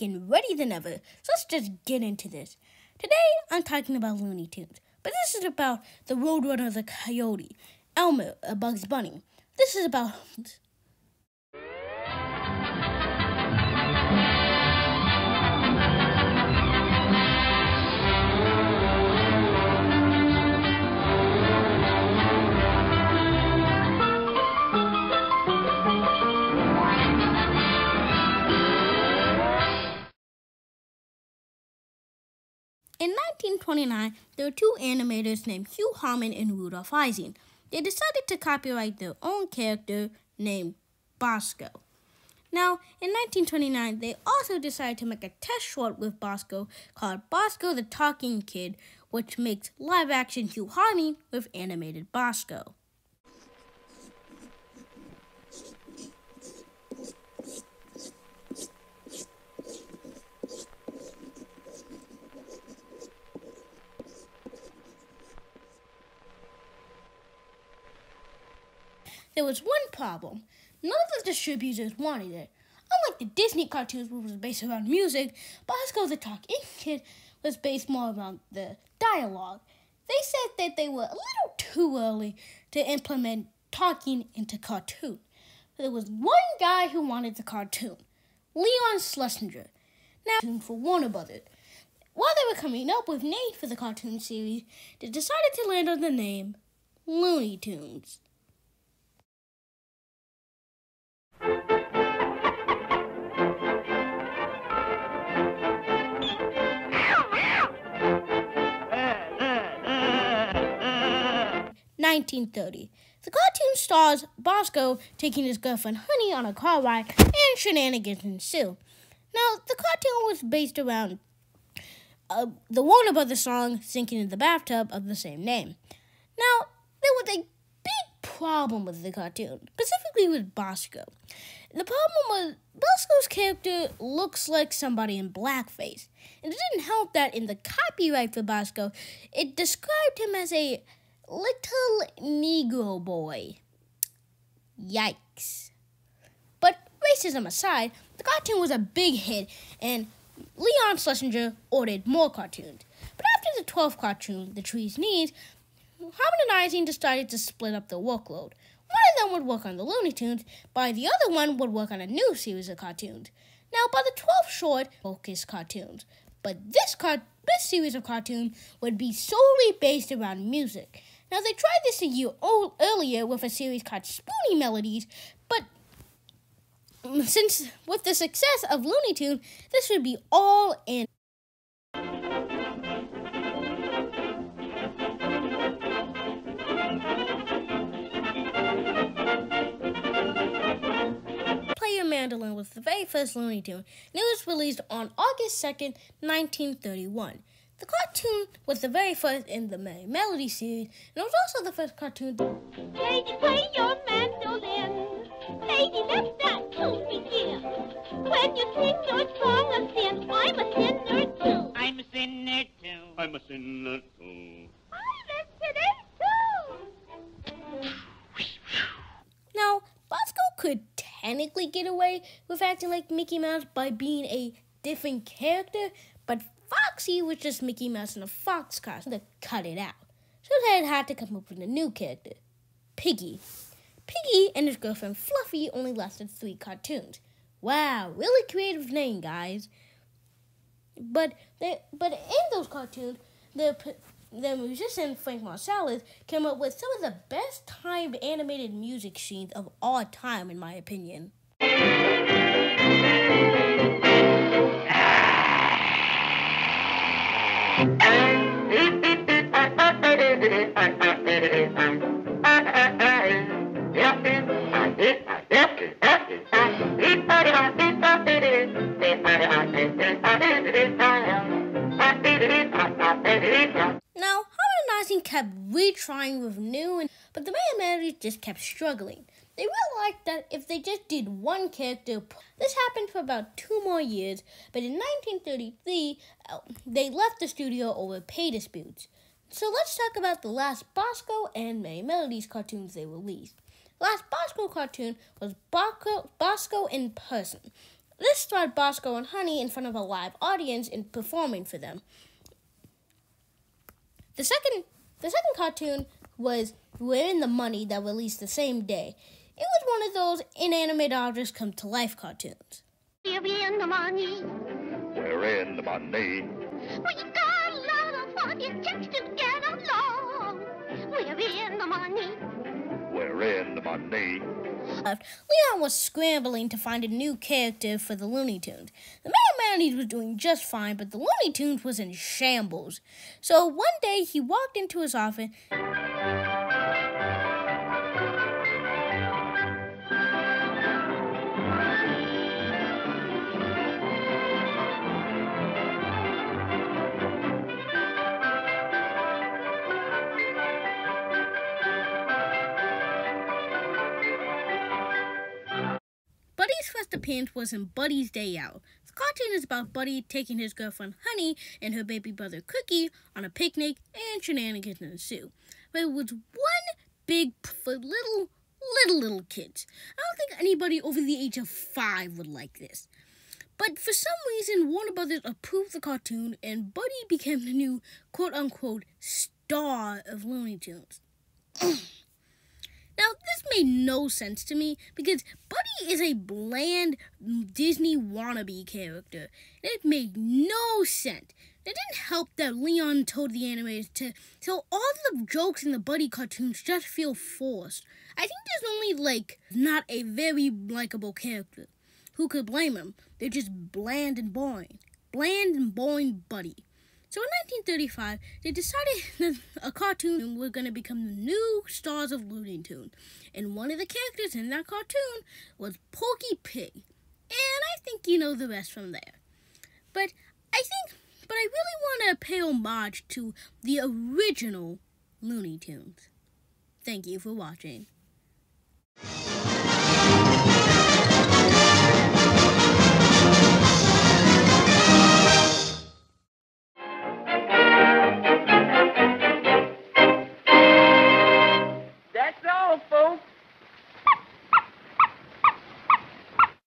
back and ready than ever. So let's just get into this. Today, I'm talking about Looney Tunes. But this is about the Roadrunner the Coyote, Elmer, a Bugs Bunny. This is about... In 1929, there were two animators named Hugh Harman and Rudolph Ising. They decided to copyright their own character named Bosko. Now, in 1929, they also decided to make a test short with Bosko called Bosko the Talking Kid, which makes live-action Hugh Harman with animated Bosko. There was one problem. None of the distributors wanted it. Unlike the Disney cartoons, which was based around music, Bosko the Talking Kid was based more around the dialogue. They said that they were a little too early to implement talking into cartoon. But there was one guy who wanted the cartoon, Leon Schlesinger. Now, for Warner Brothers. While they were coming up with names for the cartoon series, they decided to land on the name Looney Tunes. $1930. The cartoon stars Bosko taking his girlfriend Honey on a car ride, and shenanigans ensue. Now, the cartoon was based around the Warner Brothers song "Sinking in the Bathtub" of the same name. Now, there was a big problem with the cartoon, specifically with Bosko. The problem was Bosko's character looks like somebody in blackface. And it didn't help that in the copyright for Bosko, it described him as a little Negro boy. Yikes. But racism aside, the cartoon was a big hit, and Leon Schlesinger ordered more cartoons. But after the 12th cartoon, The Tree's Knees, Harman and Ising decided to split up the workload. One of them would work on the Looney Tunes, while the other one would work on a new series of cartoons. Now, by the 12th short, focus cartoons. But this series of cartoons would be solely based around music. Now, they tried this a year earlier with a series called Spoonie Melodies, but since with the success of Looney Tunes, this would be all in. Play Your Mandolin was the very first Looney Tune, and it was released on August 2nd, 1931. The cartoon was the very first in the Merry Melody series, and it was also the first cartoon. Lady, play your mandolin. Lady, let that tune begin. When you sing your song of sin, I'm a sinner too. I'm a sinner too. I'm a sinner too. I'm a sinner too. Now, Bosko could technically get away with acting like Mickey Mouse by being a different character, but Foxy was just Mickey Mouse in a fox costume to cut it out. So they had to come up with a new character, Piggy. Piggy and his girlfriend Fluffy only lasted 3 cartoons. Wow, really creative name, guys. But in those cartoons, the musician Frank Marsalis came up with some of the best timed animated music scenes of all time, in my opinion. Now, Harman kept retrying with new, but the Merry Melodies just kept struggling. They realized that if they just did one character, this happened for about 2 more years, but in 1933, they left the studio over pay disputes. So let's talk about the last Bosko and Merry Melodies cartoons they released. The last Bosko cartoon was Bosko in Person. This starred Bosco and Honey in front of a live audience and performing for them. The second cartoon was We're in the Money, that released the same day. It was one of those inanimate objects come to life cartoons. We're in the money. We're in the money. We got a lot of fun. It takes to get along. We're in the money. We're in the money. Leon was scrambling to find a new character for the Looney Tunes. The Merry Manatees was doing just fine, but the Looney Tunes was in shambles. So one day he walked into his office. Buddy's first appearance was in Buddy's Day Out. The cartoon is about Buddy taking his girlfriend Honey and her baby brother Cookie on a picnic, and shenanigans ensue. But it was one big for little kids. I don't think anybody over the age of 5 would like this. But for some reason, Warner Brothers approved the cartoon, and Buddy became the new quote-unquote star of Looney Tunes. Now, this made no sense to me because Buddy is a bland Disney wannabe character. And it made no sense. It didn't help that Leon told the animators so all the jokes in the Buddy cartoons just feel forced. I think there's only, not a very likable character. Who could blame him? They're just bland and boring. Bland and boring Buddy. So in 1935, they decided that a cartoon were going to become the new stars of Looney Tunes. And one of the characters in that cartoon was Porky Pig. And I think you know the rest from there. But I really want to pay homage to the original Looney Tunes. Thank you for watching.